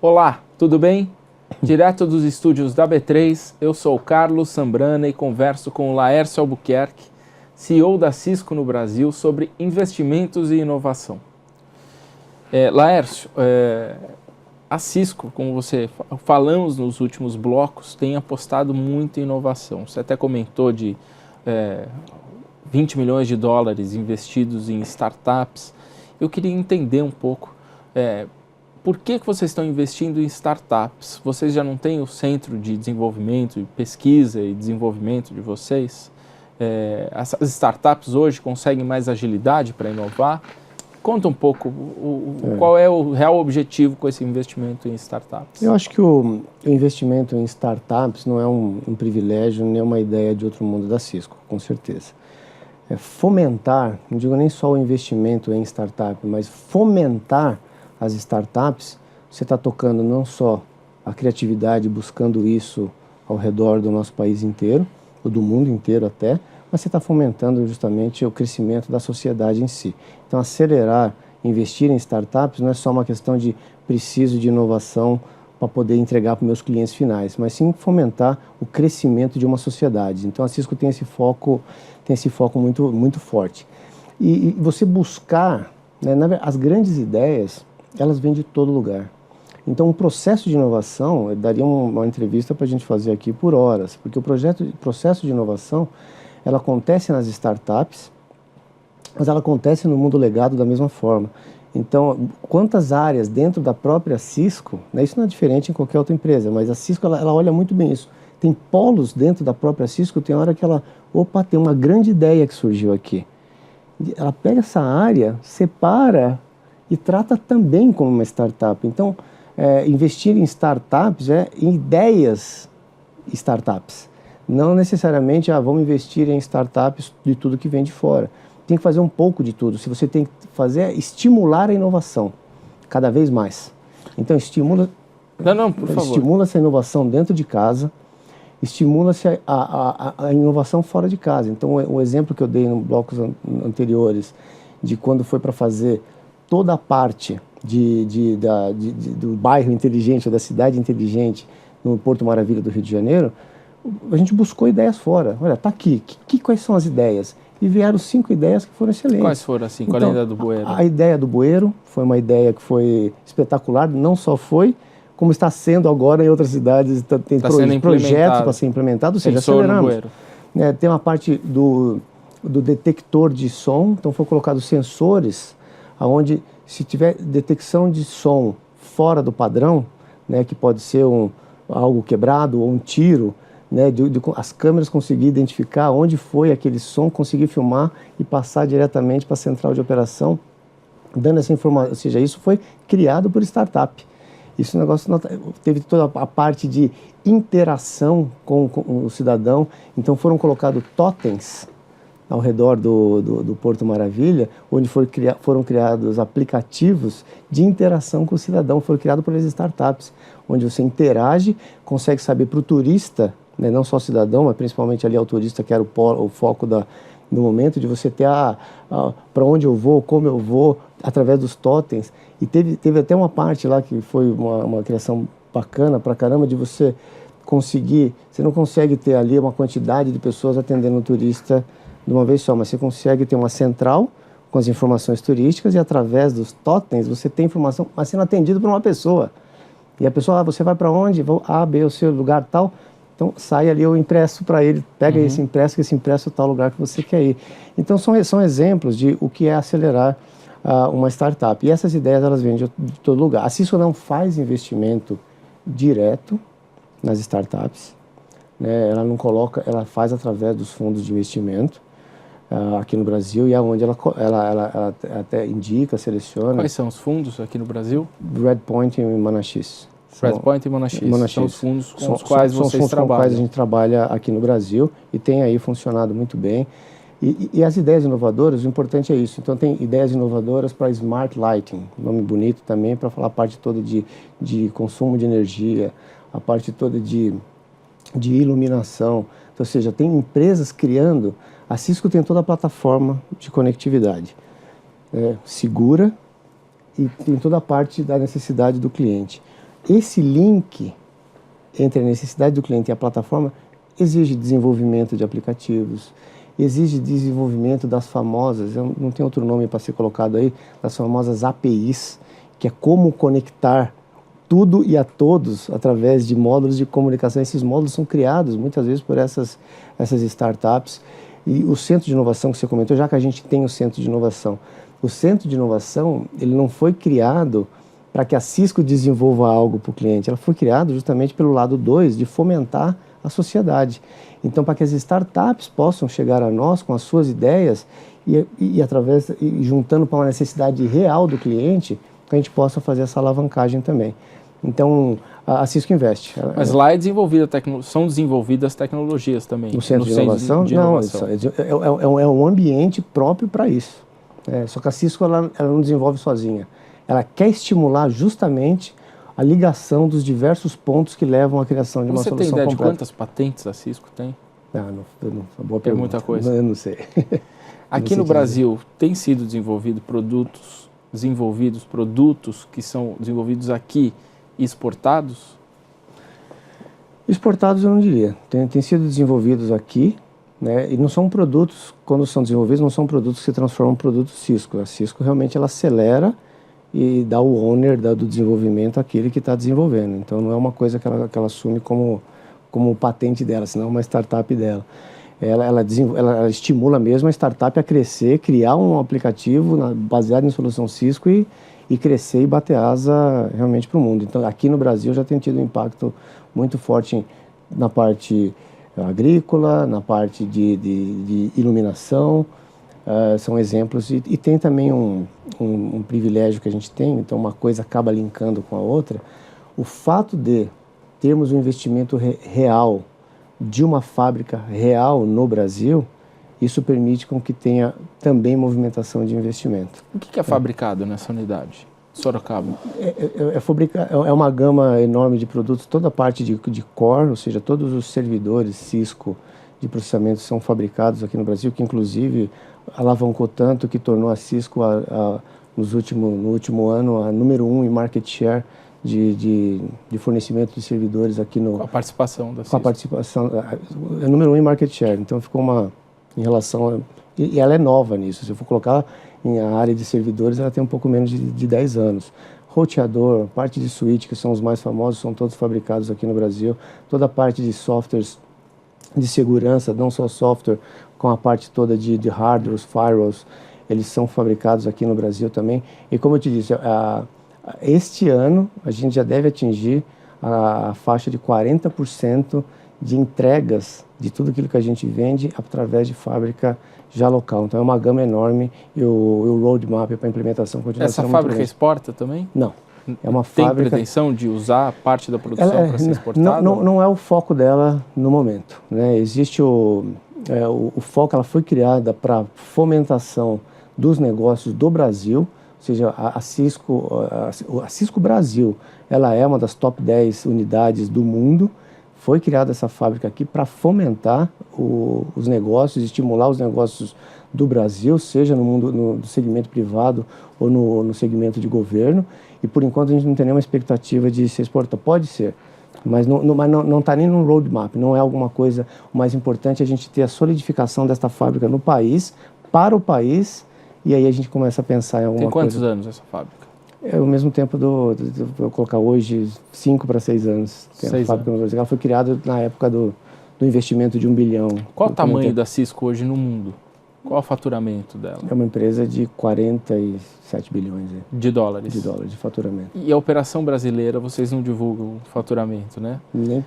Olá, tudo bem? Direto dos estúdios da B3, eu sou o Carlos Sambrana e converso com o Laércio Albuquerque, CEO da Cisco no Brasil, sobre investimentos e inovação. Laércio, a Cisco, como você falamos nos últimos blocos, tem apostado muito em inovação. Você até comentou de 20 milhões de dólares investidos em startups. Eu queria entender um pouco por que vocês estão investindo em startups? Vocês já não têm o centro de desenvolvimento, pesquisa e desenvolvimento de vocês? As startups hoje conseguem mais agilidade para inovar? Conta um pouco qual é o real objetivo com esse investimento em startups. Eu acho que o investimento em startups não é um privilégio nem uma ideia de outro mundo da Cisco, com certeza. Fomentar, não digo nem só o investimento em startup, mas fomentar as startups, você está tocando não só a criatividade, buscando isso ao redor do nosso país inteiro, ou do mundo inteiro até, mas você está fomentando justamente o crescimento da sociedade em si. Então, acelerar, investir em startups não é só uma questão de preciso de inovação para poder entregar para meus clientes finais, mas sim fomentar o crescimento de uma sociedade. Então, a Cisco tem esse foco muito, muito forte. E você buscar, né, as grandes ideias, elas vêm de todo lugar. Então, o processo de inovação, eu daria uma entrevista para a gente fazer aqui por horas, porque o processo de inovação, ela acontece nas startups, mas ela acontece no mundo legado da mesma forma. Então, quantas áreas dentro da própria Cisco, né, isso não é diferente em qualquer outra empresa, mas a Cisco ela olha muito bem isso. Tem polos dentro da própria Cisco, tem hora que ela, tem uma grande ideia que surgiu aqui. Ela pega essa área, separa e trata também como uma startup. Então, investir em startups em ideias startups. Não necessariamente, vamos investir em startups de tudo que vem de fora. Tem que fazer um pouco de tudo. Se você tem que fazer, estimular a inovação cada vez mais. Então, estimula essa inovação dentro de casa, estimula-se a inovação fora de casa. Então, o exemplo que eu dei em blocos anteriores, de quando foi para fazer toda a parte do bairro inteligente, ou da cidade inteligente, no Porto Maravilha do Rio de Janeiro, a gente buscou ideias fora. Olha, tá aqui, quais são as ideias? E vieram 5 ideias que foram excelentes. Quais foram as 5? Então, além da do bueiro? A ideia do bueiro foi uma ideia que foi espetacular, não só foi, como está sendo agora em outras cidades, tem projetos para ser implementado, ou seja, aceleramos. Tem uma parte do detector de som, então foram colocados sensores, onde se tiver detecção de som fora do padrão, né, que pode ser algo quebrado ou um tiro, né, as câmeras conseguir identificar onde foi aquele som, conseguir filmar e passar diretamente para a central de operação, dando essa informação. Ou seja, isso foi criado por startup. Isso negócio teve toda a parte de interação com o cidadão. Então foram colocados totens ao redor do Porto Maravilha, onde foram criados aplicativos de interação com o cidadão, foram criados por startups, onde você interage, consegue saber para o turista, né, não só o cidadão, mas principalmente ali ao turista, que era o foco do momento, de você ter para onde eu vou, como eu vou, através dos totens. E teve até uma parte lá que foi uma criação bacana pra caramba, de você não consegue ter ali uma quantidade de pessoas atendendo o turista de uma vez só, mas você consegue ter uma central com as informações turísticas e através dos totens você tem informação, mas sendo atendido por uma pessoa. E a pessoa, você vai para onde? Vou A, B, o seu lugar tal. Então sai ali o impresso para ele, pega esse impresso tal lugar que você quer ir. Então são exemplos de o que é acelerar uma startup. E essas ideias elas vêm de todo lugar. A Cisco não faz investimento direto nas startups, né? Ela não coloca, ela faz através dos fundos de investimento aqui no Brasil, e é onde ela até indica, seleciona. Quais são os fundos aqui no Brasil? Redpoint e Monaxis. Redpoint e Monaxis são os fundos com os quais vocês trabalham. Com os quais a gente trabalha aqui no Brasil e tem aí funcionado muito bem. E as ideias inovadoras, o importante é isso. Então tem ideias inovadoras para Smart Lighting, nome bonito também, para falar a parte toda de consumo de energia, a parte toda de iluminação. Então, ou seja, tem empresas criando. A Cisco tem toda a plataforma de conectividade segura, e tem toda a parte da necessidade do cliente. esse link entre a necessidade do cliente e a plataforma exige desenvolvimento de aplicativos, exige desenvolvimento das famosas, não tem outro nome para ser colocado aí, das famosas APIs, que é como conectar tudo e a todos através de módulos de comunicação. Esses módulos são criados muitas vezes por essas startups. E o centro de inovação que você comentou, já que a gente tem o centro de inovação, o centro de inovação ele não foi criado para que a Cisco desenvolva algo para o cliente, ela foi criada justamente pelo lado 2, de fomentar a sociedade. Então, para que as startups possam chegar a nós com as suas ideias e juntando para uma necessidade real do cliente, que a gente possa fazer essa alavancagem também. Então, a Cisco investe. Mas lá são desenvolvidas tecnologias também? No centro de inovação? Não, é um ambiente próprio para isso. Só que a Cisco ela não desenvolve sozinha. Ela quer estimular justamente a ligação dos diversos pontos que levam à criação de uma solução completa. Você tem ideia de quantas patentes a Cisco tem? Boa pergunta. É muita coisa. Eu não sei. Aqui no Brasil, tem sido desenvolvidos produtos que são desenvolvidos aqui e exportados? Exportados eu não diria. Tem sido desenvolvidos aqui, né? E não são produtos, quando são desenvolvidos, não são produtos que se transformam em produtos Cisco. A Cisco realmente ela acelera e dá o owner do desenvolvimento àquele que está desenvolvendo. Então não é uma coisa que ela assume como patente dela, senão é uma startup dela. Ela estimula mesmo a startup a crescer, criar um aplicativo baseado em solução Cisco e crescer e bater asa realmente para o mundo. Então aqui no Brasil já tem tido um impacto muito forte na parte agrícola, na parte de iluminação. São exemplos e tem também um privilégio que a gente tem, então uma coisa acaba linkando com a outra. O fato de termos um investimento real de uma fábrica real no Brasil, isso permite com que tenha também movimentação de investimento. O que é fabricado nessa unidade? Sorocaba? É uma gama enorme de produtos, toda a parte de core, ou seja, todos os servidores Cisco de processamento são fabricados aqui no Brasil, que inclusive alavancou tanto que tornou a Cisco no último ano a número 1 em market share de fornecimento de servidores aqui no... Com a participação da Cisco. Com a participação, é número 1 em market share, então ficou em relação e ela é nova nisso, se eu for colocar em a área de servidores, ela tem um pouco menos de 10 anos. Roteador, parte de switch, que são os mais famosos, são todos fabricados aqui no Brasil, toda a parte de softwares de segurança, não só software, com a parte toda de hardware, os firewalls, eles são fabricados aqui no Brasil também. E como eu te disse, este ano a gente já deve atingir a faixa de 40% de entregas de tudo aquilo que a gente vende através de fábrica já local. Então é uma gama enorme e o roadmap para a implementação continua sendo muito grande. Essa fábrica exporta também? Não. É uma Tem fábrica... pretensão de usar parte da produção para ser exportada? Não é o foco dela no momento, né? Existe o foco, ela foi criada para fomentação dos negócios do Brasil, ou seja, a Cisco Brasil, ela é uma das top 10 unidades do mundo. Foi criada essa fábrica aqui para fomentar os negócios, estimular os negócios do Brasil, seja no segmento privado ou no segmento de governo. E por enquanto a gente não tem nenhuma expectativa de ser exportada. Pode ser, mas não está nem no roadmap. Não é alguma coisa. O mais importante é a gente ter a solidificação desta fábrica no país, para o país, e aí a gente começa a pensar em alguma coisa. Tem quantos anos essa fábrica? É o mesmo tempo vou colocar hoje, 5 para 6 anos. Tem a fábrica no Brasil. Ela foi criada na época do investimento de 1 bilhão. Qual o tamanho da Cisco hoje no mundo? Qual o faturamento dela? É uma empresa de 47 bilhões de dólares. De faturamento. E a operação brasileira, vocês não divulgam o faturamento, né?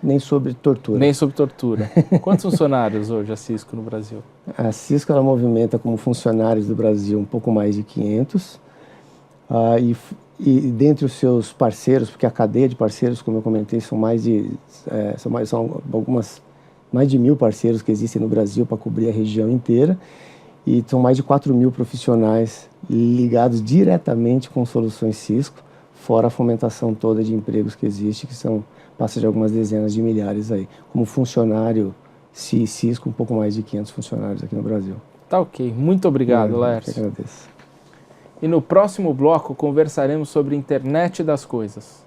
Nem sobre tortura. Nem sobre tortura. Quantos funcionários hoje a Cisco no Brasil? A Cisco ela movimenta como funcionários do Brasil um pouco mais de 500. E dentre os seus parceiros, porque a cadeia de parceiros, como eu comentei, são mais de 1.000 parceiros que existem no Brasil para cobrir a região inteira. E são mais de 4.000 profissionais ligados diretamente com soluções Cisco, fora a fomentação toda de empregos que existe, passa de algumas dezenas de milhares aí. Como funcionário Cisco, um pouco mais de 500 funcionários aqui no Brasil. Tá ok. Muito obrigado, Laércio. Eu que agradeço. E no próximo bloco conversaremos sobre Internet das Coisas.